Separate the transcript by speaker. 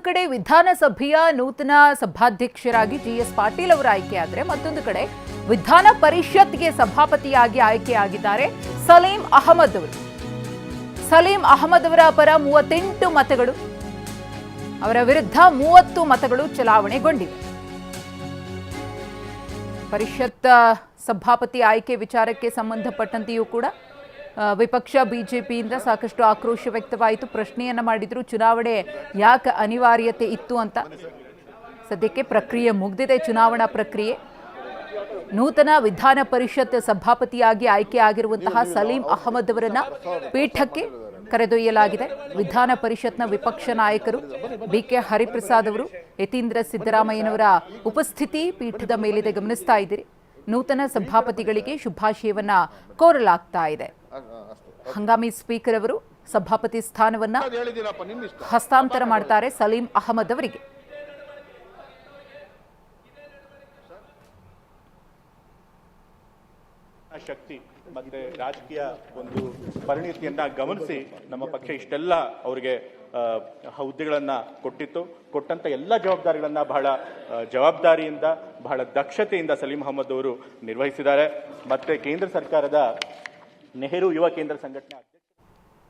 Speaker 1: ಕಡೆ ವಿಧಾನಸಭೆಯ ನೂತನ ಸಭಾಧ್ಯಕ್ಷರಾಗಿ ಜಿಎಸ್ ಪಾಟೀಲ್ ಅವರು ಆಯ್ಕೆಯಾದರೆ ಮತ್ತೊಂದು ಕಡೆ ವಿಧಾನ ಪರಿಷತ್ಗೆ ಸಭಾಪತಿಯಾಗಿ ಆಯ್ಕೆಯಾಗಿದ್ದಾರೆ ಸಲೀಂ ಅಹಮದ್ ಅವರು. ಸಲೀಂ ಅಹಮದ್ ಅವರ ಪರ 38 ಮತಗಳು, ಅವರ ವಿರುದ್ಧ 30 ಮತಗಳು ಚಲಾವಣೆಗೊಂಡಿವೆ. ಪರಿಷತ್ ಸಭಾಪತಿ ಆಯ್ಕೆ ವಿಚಾರಕ್ಕೆ ಸಂಬಂಧಪಟ್ಟಂತೆಯೂ ಕೂಡ ವಿಪಕ್ಷ ಬಿಜೆಪಿಯಿಂದ ಸಾಕಷ್ಟು ಆಕ್ರೋಶ ವ್ಯಕ್ತವಾಯಿತು. ಪ್ರಶ್ನೆಯನ್ನ ಮಾಡಿದ್ರು, ಚುನಾವಣೆ ಯಾಕೆ ಅನಿವಾರ್ಯತೆ ಇತ್ತು ಅಂತ. ಸದ್ಯಕ್ಕೆ ಪ್ರಕ್ರಿಯೆ ಮುಗಿದಿದೆ, ಚುನಾವಣಾ ಪ್ರಕ್ರಿಯೆ. ನೂತನ ವಿಧಾನ ಪರಿಷತ್ ಸಭಾಪತಿಯಾಗಿ ಆಯ್ಕೆಯಾಗಿರುವಂತಹ ಸಲೀಂ ಅಹಮದ್ ಅವರನ್ನ ಪೀಠಕ್ಕೆ ಕರೆದೊಯ್ಯಲಾಗಿದೆ. ವಿಧಾನ ಪರಿಷತ್ನ ವಿಪಕ್ಷ ನಾಯಕರು ಬಿಕೆ ಹರಿಪ್ರಸಾದ್ ಅವರು, ಯತೀಂದ್ರ ಸಿದ್ದರಾಮಯ್ಯನವರ ಉಪಸ್ಥಿತಿ ಪೀಠದ ಮೇಲಿದೆ, ಗಮನಿಸ್ತಾ ಇದ್ದೀರಿ. ನೂತನ ಸಭಾಪತಿಗಳಿಗೆ ಶುಭಾಶಯವನ್ನ ಕೋರಲಾಗ್ತಾ ಇದೆ. ಹಂಗಾಮಿ ಸ್ಪೀಕರ್ ಅವರು ಸಭಾಪತಿ ಸ್ಥಾನವನ್ನ ಹಸ್ತಾಂತರ ಮಾಡ್ತಾರೆ ಸಲೀಂ ಅಹಮದ್ ಅವರಿಗೆ.
Speaker 2: ಶಕ್ತಿ ಮತ್ತೆ ರಾಜಕೀಯ ಒಂದು ಪರಿಣಿತಿಯನ್ನ ಗಮನಿಸಿ ನಮ್ಮ ಪಕ್ಷ ಇಷ್ಟೆಲ್ಲ ಅವರಿಗೆ ಹುದ್ದೆಗಳನ್ನ ಕೊಟ್ಟಂತ ಎಲ್ಲ ಜವಾಬ್ದಾರಿಗಳನ್ನ ಬಹಳ ಜವಾಬ್ದಾರಿಯಿಂದ ಬಹಳ ದಕ್ಷತೆಯಿಂದ ಸಲೀಂ ಅಹಮದ್ ಅವರು ನಿರ್ವಹಿಸಿದ್ದಾರೆ. ಮತ್ತೆ ಕೇಂದ್ರ ಸರ್ಕಾರದ ನೆಹರು ಯುವ ಕೇಂದ್ರ ಸಂಘಟನೆ